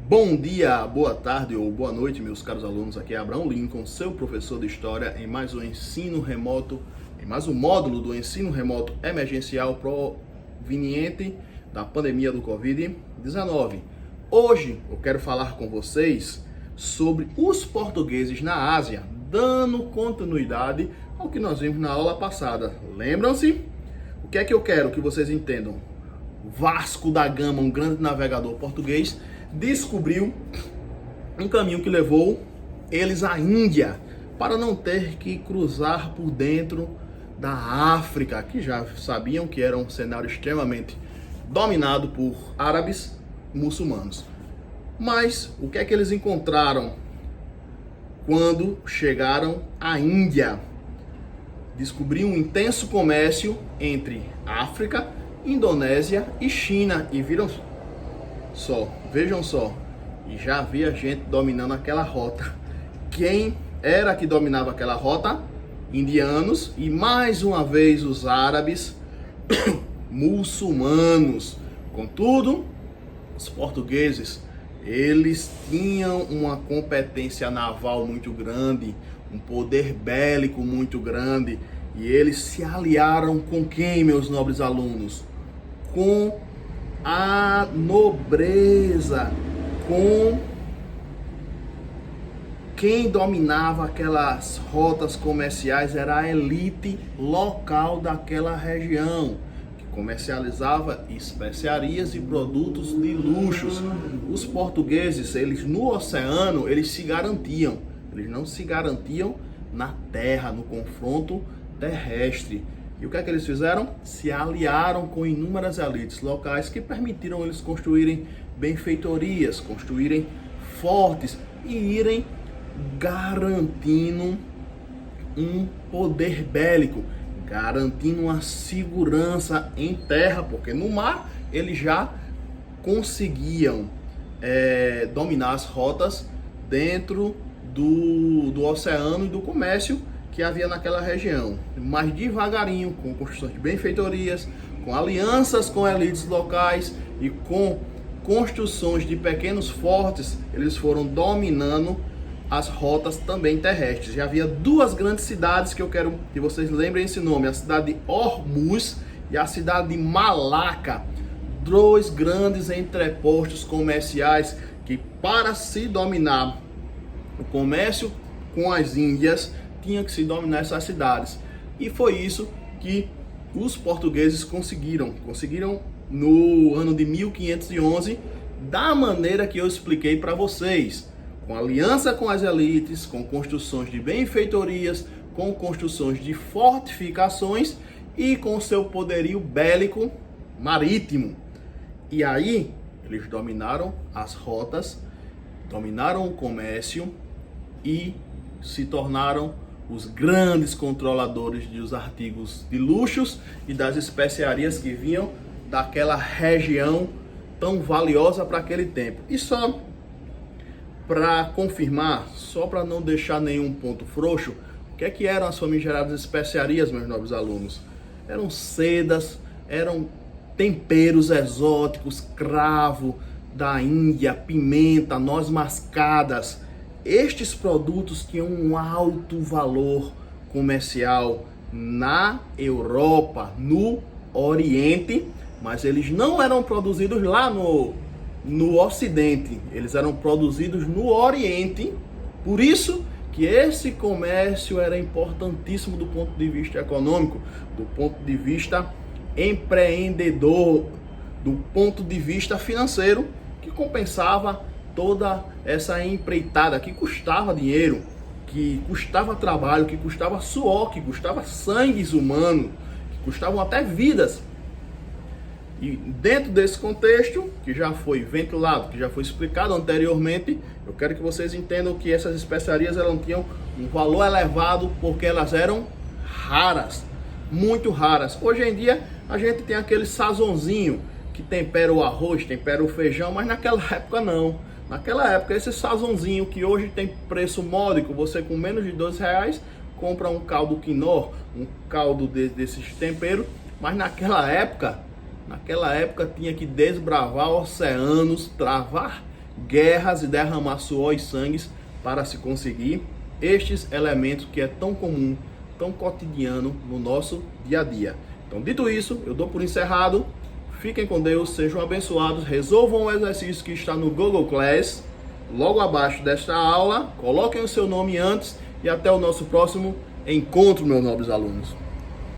Bom dia, boa tarde ou boa noite, meus caros alunos. Aqui é Abraão Lincoln, seu professor de História, em mais um ensino remoto, em mais um módulo do ensino remoto emergencial proveniente da pandemia do Covid-19. Hoje eu quero falar com vocês sobre os portugueses na Ásia, dando continuidade ao que nós vimos na aula passada. Lembram-se? O que é que eu quero que vocês entendam? Vasco da Gama, um grande navegador português, descobriu um caminho que levou eles à Índia, para não ter que cruzar por dentro da África, que já sabiam que era um cenário extremamente dominado por árabes muçulmanos. Mas o que é que eles encontraram quando chegaram à Índia? Descobriu um intenso comércio entre África, Indonésia e China, e vejam só, e já havia gente dominando aquela rota. Quem era que dominava aquela rota? Indianos e mais uma vez os árabes muçulmanos. Contudo, os portugueses, eles tinham uma competência naval muito grande, um poder bélico muito grande, e eles se aliaram com quem, meus nobres alunos? Com a nobreza, com quem dominava aquelas rotas comerciais era a elite local daquela região, que comercializava especiarias e produtos de luxos. Os portugueses, eles no oceano, eles se garantiam, eles não se garantiam na terra, no confronto terrestre. E o que é que eles fizeram? Se aliaram com inúmeras elites locais que permitiram eles construírem benfeitorias, construírem fortes e irem garantindo um poder bélico, garantindo uma segurança em terra, porque no mar eles já conseguiam dominar as rotas dentro do oceano e do comércio que havia naquela região, mas devagarinho, com construções de benfeitorias, com alianças com elites locais e com construções de pequenos fortes, eles foram dominando as rotas também terrestres. Já havia duas grandes cidades que eu quero que vocês lembrem esse nome, a cidade de Hormuz e a cidade de Malaca, dois grandes entrepostos comerciais que, para se dominar o comércio com as Índias, tinha que se dominar essas cidades. E foi isso que os portugueses conseguiram no ano de 1511, da maneira que eu expliquei para vocês, com aliança com as elites, com construções de benfeitorias, com construções de fortificações e com seu poderio bélico marítimo. E aí eles dominaram as rotas, dominaram o comércio e se tornaram os grandes controladores dos artigos de luxos e das especiarias que vinham daquela região tão valiosa para aquele tempo. E só para confirmar, só para não deixar nenhum ponto frouxo, o que é que eram as famigeradas especiarias, meus nobres alunos? Eram sedas, eram temperos exóticos, cravo da Índia, pimenta, noz mascadas. Estes produtos tinham um alto valor comercial na Europa, no Oriente, mas eles não eram produzidos lá no Ocidente, eles eram produzidos no Oriente. Por isso que esse comércio era importantíssimo do ponto de vista econômico, do ponto de vista empreendedor, do ponto de vista financeiro, que compensava toda essa empreitada que custava dinheiro, que custava trabalho, que custava suor, que custava sangues humanos, que custavam até vidas. E dentro desse contexto, que já foi ventilado, que já foi explicado anteriormente, eu quero que vocês entendam que essas especiarias elas tinham um valor elevado porque elas eram raras, muito raras. Hoje em dia a gente tem aquele sazonzinho que tempera o arroz, tempera o feijão, mas naquela época não. Naquela época, esse sazonzinho que hoje tem preço módico, você com menos de R$12 compra um caldo quinó, um caldo desses temperos, mas naquela época tinha que desbravar oceanos, travar guerras e derramar suor e sangue para se conseguir estes elementos que é tão comum, tão cotidiano no nosso dia a dia. Então, dito isso, eu dou por encerrado. Fiquem com Deus, sejam abençoados, resolvam o exercício que está no Google Class, logo abaixo desta aula, coloquem o seu nome antes e até o nosso próximo encontro, meus nobres alunos.